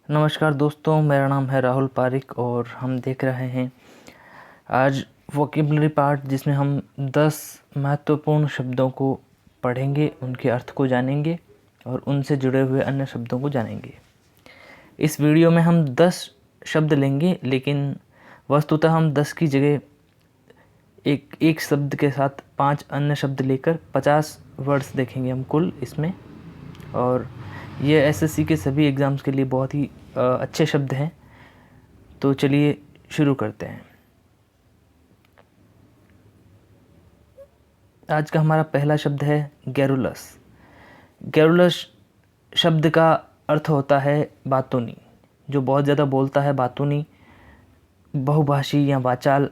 नमस्कार दोस्तों, मेरा नाम है राहुल पारिक और हम देख रहे हैं आज वोकेबलरी पार्ट, जिसमें हम 10 महत्वपूर्ण शब्दों को पढ़ेंगे, उनके अर्थ को जानेंगे और उनसे जुड़े हुए अन्य शब्दों को जानेंगे। इस वीडियो में हम 10 शब्द लेंगे, लेकिन वस्तुतः हम 10 की जगह एक शब्द के साथ 5 अन्य शब्द लेकर 50 वर्ड्स देखेंगे हम कुल इसमें। और ये एसएससी के सभी एग्ज़ाम्स के लिए बहुत ही अच्छे शब्द हैं। तो चलिए शुरू करते हैं। आज का हमारा पहला शब्द है गैरुलस। गैरुलस शब्द का अर्थ होता है बातूनी, जो बहुत ज़्यादा बोलता है, बातूनी, बहुभाषी या वाचाल,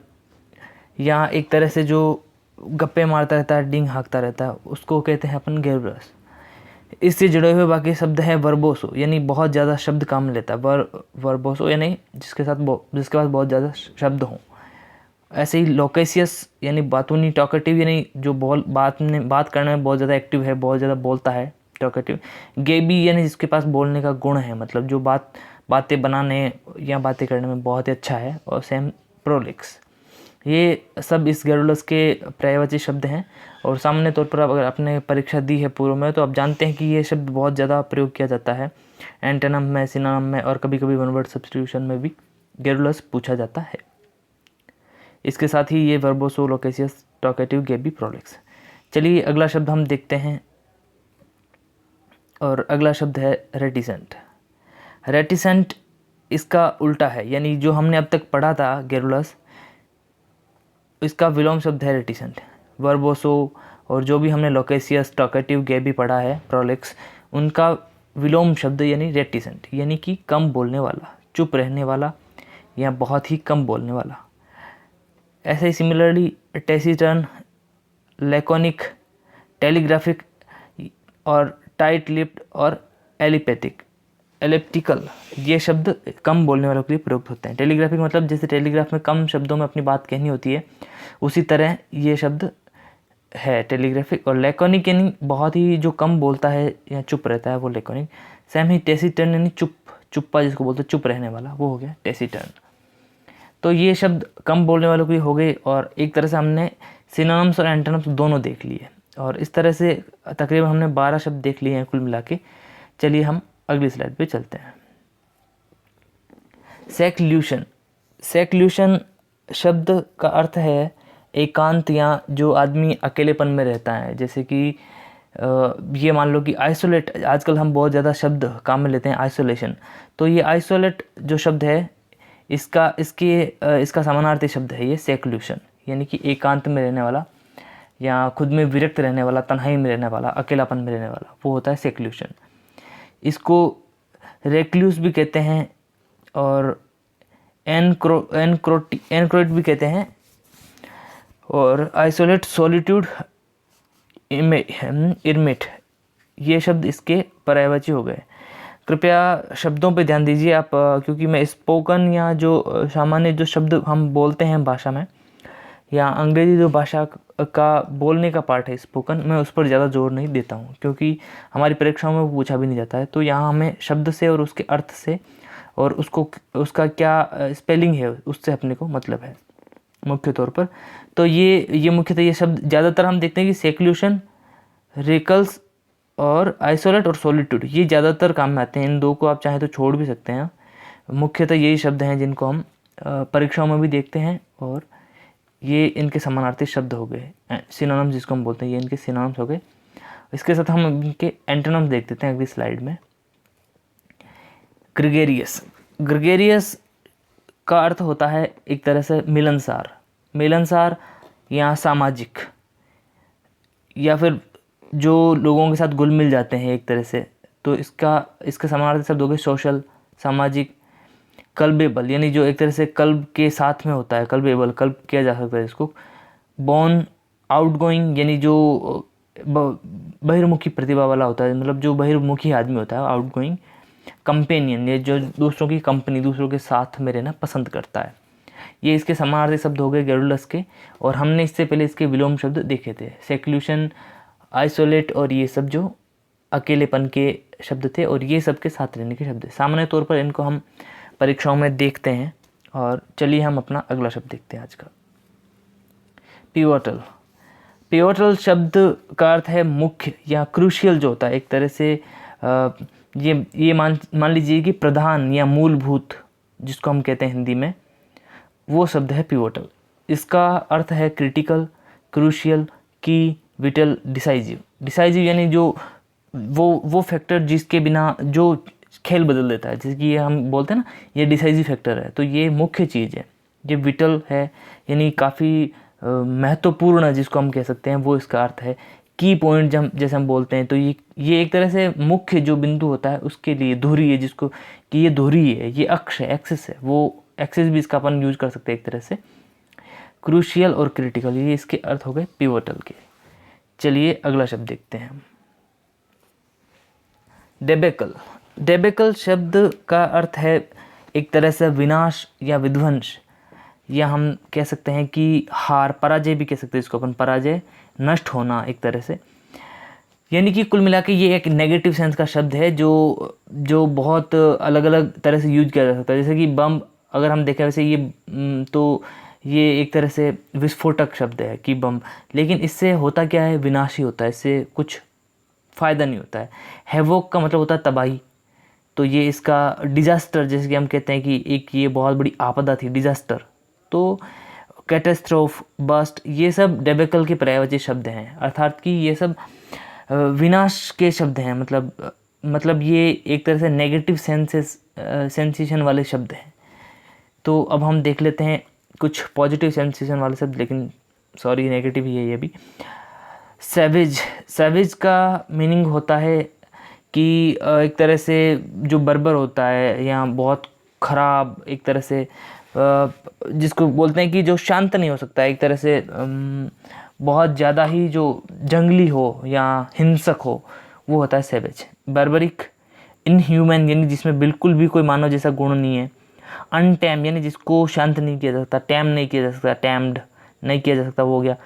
या एक तरह से जो गप्पे मारता रहता है, डींग हाँकता रहता है, उसको कहते हैं अपन गैरुलस। इससे जुड़े हुए बाकी शब्द हैं वर्बोसो, यानी बहुत ज़्यादा शब्द काम लेता है। वर्बोसो यानी जिसके पास बहुत ज़्यादा शब्द हों। ऐसे ही लोकेशियस यानी बातूनी, टॉकेटिव यानी जो बात करने में बहुत ज़्यादा एक्टिव है, बहुत ज़्यादा बोलता है, टॉकेटिव। गेबी यानी जिसके पास बोलने का गुण है, मतलब जो बातें बनाने या बातें करने में बहुत ही अच्छा है। और सेम प्रोलिक्स। ये सब इस गैरुलस के पर्यायवाची शब्द हैं। और सामान्य तौर पर अगर आपने परीक्षा दी है पूर्व में, तो आप जानते हैं कि ये शब्द बहुत ज़्यादा प्रयोग किया जाता है एंटोनिम में, सिनोनिम में, और कभी कभी वन वर्ड सब्स्टिट्यूशन में भी गैरुलस पूछा जाता है। इसके साथ ही ये वर्बोसो, लोकेशियस, टॉकेटिव, गेबी, प्रोलिक्स। चलिए अगला शब्द हम देखते हैं, और अगला शब्द है रेटिसेंट। रेटिसेंट इसका उल्टा है, यानी जो हमने अब तक पढ़ा था गैरुलस, इसका विलोम शब्द है रेटिसेंट। वर्बोसो और जो भी हमने लोकेशियस, टॉकेटिव, गेबी पढ़ा है, प्रोलिक्स, उनका विलोम शब्द यानी रेटिसेंट, यानी कि कम बोलने वाला, चुप रहने वाला या बहुत ही कम बोलने वाला। ऐसे ही सिमिलरली टेसिटर्न, लैकोनिक, टेलीग्राफिक और टाइट लिप्ड और एलिप्टिकल, ये शब्द कम बोलने वालों के लिए प्रयुक्त होते हैं। टेलीग्राफिक मतलब जैसे टेलीग्राफ में कम शब्दों में अपनी बात कहनी होती है, उसी तरह ये शब्द है टेलीग्राफिक। और लैकोनिक यानी बहुत ही जो कम बोलता है या चुप रहता है, वो लैकोनिक। सेम ही टेसिटर्न यानी चुप्पा जिसको बोलते हैं, चुप रहने वाला, वो हो गया टेसिटर्न। तो ये शब्द कम बोलने वालों के लिए हो गए, और एक तरह से हमने सिनोनिम्स और एंटोनिम्स दोनों देख लिए। और इस तरह से तकरीबन हमने 12 शब्द देख लिए हैं कुल मिला के। चलिए हम अगली स्लाइड पे चलते हैं। सेक्ल्यूशन। सेक्ल्यूशन शब्द का अर्थ है एकांत, या जो आदमी अकेलेपन में रहता है। जैसे कि ये मान लो कि आइसोलेट, आजकल हम बहुत ज़्यादा शब्द काम में लेते हैं, आइसोलेशन। तो ये आइसोलेट जो शब्द है, इसका समानार्थी शब्द है ये सेक्ल्यूशन, यानी कि एकांत में रहने वाला या खुद में विरक्त रहने वाला, तन्हाई में रहने वाला, अकेलापन में रहने वाला, वो होता है सेक्ल्यूशन। इसको रेक्ल्यूस भी कहते हैं और एनक्रोट भी कहते हैं। और आइसोलेट, सॉलिट्यूड, इरमिट, ये शब्द इसके पर्यायवाची हो गए। कृपया शब्दों पे ध्यान दीजिए आप, क्योंकि मैं स्पोकन या जो सामान्य जो शब्द हम बोलते हैं भाषा में, या अंग्रेजी जो भाषा का बोलने का पार्ट है स्पोकन, मैं उस पर ज़्यादा जोर नहीं देता हूँ, क्योंकि हमारी परीक्षाओं में वो पूछा भी नहीं जाता है। तो यहाँ हमें शब्द से और उसके अर्थ से और उसका क्या स्पेलिंग है, उससे अपने को मतलब है मुख्य तौर पर। तो ये मुख्यतः ये शब्द ज़्यादातर हम देखते हैं कि सेक्ल्यूशन, रेकल्स और आइसोलेट और सॉलिट्यूड, ये ज़्यादातर काम में आते हैं। इन दो को आप चाहें तो छोड़ भी सकते हैं। मुख्यतः यही शब्द हैं जिनको हम परीक्षाओं में भी देखते हैं, और ये इनके समानार्थी शब्द हो गए, सिनोनिम्स जिसको हम बोलते हैं, ये इनके सिनोनिम्स हो गए। इसके साथ हम इनके एंटोनिम्स देख देते हैं अगली स्लाइड में। ग्रेगेरियस। ग्रेगेरियस का अर्थ होता है एक तरह से मिलनसार या सामाजिक, या फिर जो लोगों के साथ घुल मिल जाते हैं एक तरह से। तो इसका समानार्थी शब्द हो गए सोशल, सामाजिक। कल्पेबल यानी जो एक तरह से कल्ब के साथ में होता है, कल्पेबल, कल्प किया जा सकता है इसको। बॉर्न आउटगोइंग यानी जो बहिर्मुखी प्रतिभा वाला होता है, मतलब जो बहिर्मुखी आदमी होता है, आउटगोइंग। कंपेनियन ये जो दूसरों की कंपनी, दूसरों के साथ में रहना पसंद करता है। ये इसके समानार्थी शब्द हो गए गैरुलस के। और हमने इससे पहले इसके विलोम शब्द देखे थे, सेक्ल्यूशन, आइसोलेट और ये सब जो अकेलेपन के शब्द थे और ये सबके साथ रहने के शब्द थे। सामान्य तौर पर इनको हम परीक्षाओं में देखते हैं। और चलिए हम अपना अगला शब्द देखते हैं आज का, पिवोटल। पिवोटल शब्द का अर्थ है मुख्य या क्रूशियल जो होता है, एक तरह से ये मान लीजिए कि प्रधान या मूलभूत, जिसको हम कहते हैं हिंदी में, वो शब्द है पिवोटल। इसका अर्थ है क्रिटिकल, क्रूशियल, की, विटल, डिसाइजिव। डिसाइजिव यानी जो वो फैक्टर जिसके बिना जो खेल बदल देता है, जैसे कि ये हम बोलते हैं ना, ये डिसाइजिव फैक्टर है, तो ये मुख्य चीज़ है। ये विटल है यानी काफ़ी महत्वपूर्ण, जिसको हम कह सकते हैं, वो इसका अर्थ है। की पॉइंट जैसे हम बोलते हैं, तो ये एक तरह से मुख्य जो बिंदु होता है उसके लिए धुरी है, जिसको कि ये धुरी है, ये अक्ष है, एक्सिस है, वो एक्सिस भी इसका अपन यूज कर सकते हैं एक तरह से। क्रूशियल और क्रिटिकल, ये इसके अर्थ हो गए पिवोटल के। चलिए अगला शब्द देखते हैं, डेबेकल। डेबेकल शब्द का अर्थ है एक तरह से विनाश या विध्वंस, या हम कह सकते हैं कि हार, पराजय भी कह सकते हैं इसको अपन, पराजय, नष्ट होना एक तरह से। यानी कि कुल मिला के ये एक नेगेटिव सेंस का शब्द है जो बहुत अलग अलग तरह से यूज किया जा सकता है। जैसे कि बम अगर हम देखें वैसे तो ये एक तरह से विस्फोटक शब्द है कि बम, लेकिन इससे होता क्या है, विनाशी होता है, इससे कुछ फ़ायदा नहीं होता है। हैवोक का मतलब होता है तबाही, तो ये इसका डिजास्टर, जैसे कि हम कहते हैं कि एक ये बहुत बड़ी आपदा थी, डिजास्टर, तो कैटेस्ट्रोफ, बस्ट, ये सब डेबेकल के पर्यायवाची शब्द हैं, अर्थात कि ये सब विनाश के शब्द हैं। मतलब ये एक तरह से नेगेटिव सेंसेशन वाले शब्द हैं। तो अब हम देख लेते हैं कुछ पॉजिटिव सेंसेशन वाले शब्द, लेकिन सॉरी नेगेटिव ही है ये भी। सैवेज। सैवेज का मीनिंग होता है कि एक तरह से जो बर्बर होता है या बहुत ख़राब, एक तरह से जिसको बोलते हैं कि जो शांत नहीं हो सकता है, एक तरह से बहुत ज़्यादा ही जो जंगली हो या हिंसक हो, वो होता है सैवेज। बार्बरिक, इनह्यूमन यानी जिसमें बिल्कुल भी कोई मानव जैसा गुण नहीं है। अनटैम यानी जिसको शांत नहीं किया जा सकता, टैम नहीं किया जा सकता, टैम्ड नहीं किया जा सकता, वो हो गया।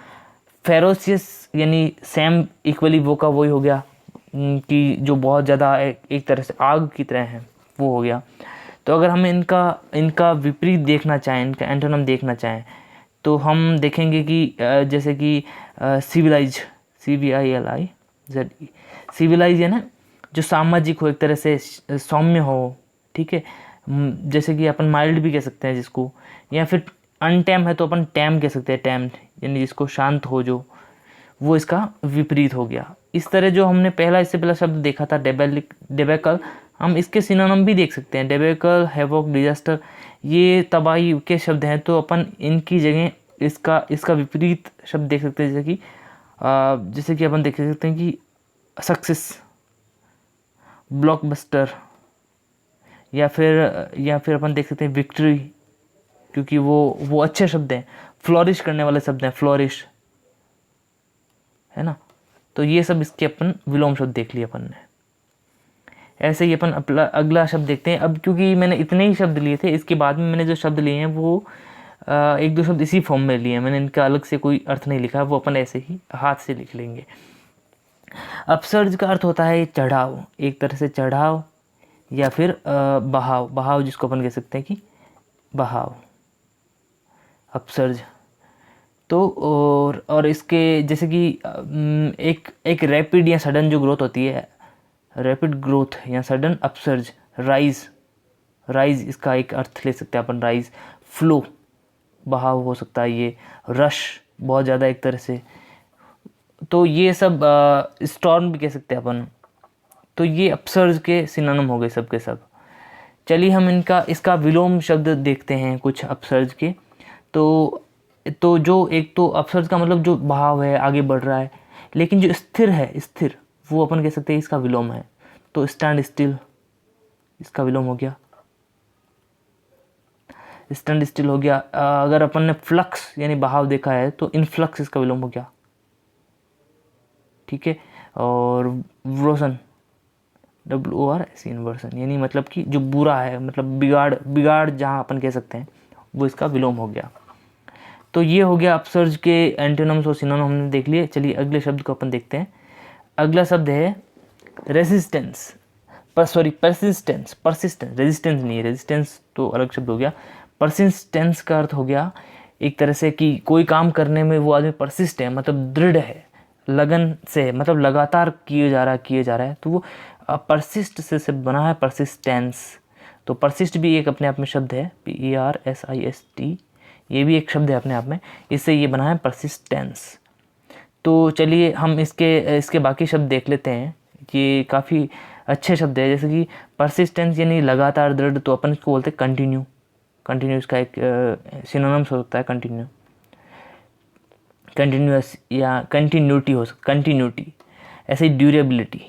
फेरोसियस यानी सेम इक्वली वो का वही हो गया कि जो बहुत ज़्यादा एक तरह से आग की तरह है, वो हो गया। तो अगर हम इनका विपरीत देखना चाहें, इनका एंटोनिम देखना चाहें, तो हम देखेंगे कि जैसे कि सिविलाइज, CVILIZ, सिविलाइज है ना, जो सामाजिक हो, एक तरह से सौम्य हो, ठीक है। जैसे कि अपन माइल्ड भी कह सकते हैं जिसको, या फिर अनटैम है तो अपन टैम कह सकते हैं, टैम्ड यानी जिसको शांत हो, जो वो इसका विपरीत हो गया। इस तरह जो हमने इससे पहला शब्द देखा था डेबेकल, हम इसके सिनोनिम भी देख सकते हैं। डेबेकल, हैवोक, डिजास्टर, ये तबाही के शब्द हैं, तो अपन इनकी जगह इसका विपरीत शब्द देख सकते हैं। जैसे कि अपन देख सकते हैं कि सक्सेस, ब्लॉकबस्टर, या फिर अपन देख सकते हैं विक्ट्री, क्योंकि वो अच्छे शब्द हैं। फ्लोरिश करने वाले शब्द हैं, फ्लोरिश, है ना। तो ये सब इसके अपन विलोम शब्द देख लिए अपन ने। ऐसे ही अपन अगला शब्द देखते हैं। अब क्योंकि मैंने इतने ही शब्द लिए थे, इसके बाद में मैंने जो शब्द लिए हैं वो एक दो शब्द इसी फॉर्म में लिए हैं, मैंने इनका अलग से कोई अर्थ नहीं लिखा, वो अपन ऐसे ही हाथ से लिख लेंगे। अपसर्ज का अर्थ होता है चढ़ाव, एक तरह से चढ़ाव या फिर बहाव, जिसको अपन कह सकते हैं कि बहाव, अपसर्ज। तो और इसके जैसे कि एक रैपिड या सडन जो ग्रोथ होती है, रैपिड ग्रोथ या सडन अपसर्ज। राइज इसका एक अर्थ ले सकते हैं अपन, राइज। फ्लो, बहाव हो सकता है ये। रश, बहुत ज़्यादा एक तरह से। तो ये सब स्टॉर्म भी कह सकते हैं अपन। तो ये अपसर्ज के सिनोनिम हो गए सब के सब। चलिए हम इसका विलोम शब्द देखते हैं कुछ अपसर्ज के। तो जो एक तो अपसर्ज का मतलब जो बहाव है, आगे बढ़ रहा है, लेकिन जो स्थिर है, वो अपन कह सकते हैं इसका विलोम है। तो स्टैंड स्टिल, इसका विलोम हो गया, स्टैंड स्टिल हो गया। अगर अपन ने फ्लक्स यानी बहाव देखा है तो इनफ्लक्स इसका विलोम हो गया, ठीक है। और वोर्सन, WORS इन्वर्सन, यानी मतलब कि जो बुरा है, मतलब बिगाड़ जहाँ अपन कह सकते हैं, वो इसका विलोम हो गया। तो ये हो गया अपसर्ज के एंटोनिम्स और सिनोनिम हमने देख लिए। चलिए अगले शब्द को अपन देखते हैं। अगला शब्द है रेजिस्टेंस, परसिस्टेंस, रेजिस्टेंस नहीं है, रेजिस्टेंस तो अलग शब्द हो गया। परसिस्टेंस का अर्थ हो गया एक तरह से कि कोई काम करने में वो आदमी परसिस्ट है, मतलब दृढ़ है, लगन से, मतलब लगातार किए जा रहा है, तो वो परसिस्ट से बना है परसिस्टेंस। तो परसिस्ट भी एक अपने आप में शब्द है, PERSIST, ये भी एक शब्द है अपने आप में, इससे ये बना है परसिस्टेंस। तो चलिए हम इसके बाकी शब्द देख लेते हैं। ये काफ़ी अच्छे शब्द है, जैसे कि परसिस्टेंस यानी लगातार दृढ़, तो अपन इसको बोलते हैं कंटिन्यू। कंटिन्यू इसका एक सिनोनिम्स हो सकता है कंटिन्यू, कंटिन्यूअस या कंटिन्यूटी हो सकता, कंटिन्यूटी। ऐसे ही ड्यूरेबिलिटी,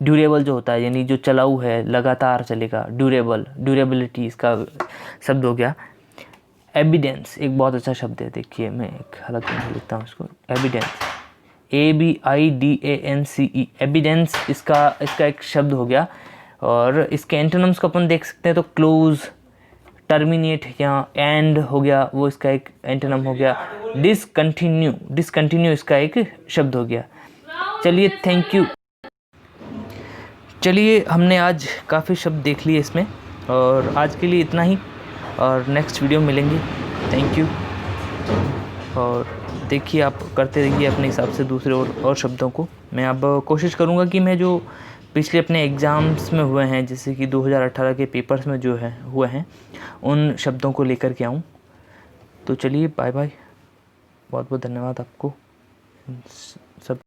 ड्यूरेबल जो होता है यानी जो चलाऊ है, लगातार चलेगा, ड्यूरेबल, ड्यूरेबिलिटी इसका शब्द हो गया। एविडेंस एक बहुत अच्छा शब्द है, देखिए मैं एक अलग में लिखता हूँ इसको, एविडेंस, ABIDANCE, एविडेंस इसका एक शब्द हो गया। और इसके एंटोनिम्स को अपन देख सकते हैं, तो क्लोज, टर्मिनेट या एंड हो गया, वो इसका एक एंटोनिम हो गया। डिसकंटिन्यू इसका एक शब्द हो गया। चलिए थैंक यू। चलिए हमने आज काफ़ी शब्द देख लिए इसमें, और आज के लिए इतना ही, और नेक्स्ट वीडियो में मिलेंगे। Thank you. और देखिए आप करते रहिए अपने हिसाब से दूसरे और शब्दों को। मैं अब कोशिश करूँगा कि मैं जो पिछले अपने एग्ज़ाम्स में हुए हैं, जैसे कि 2018 के पेपर्स में जो है हुए हैं, उन शब्दों को लेकर के आऊँ। तो चलिए बाय बाय, बहुत बहुत धन्यवाद आपको सब।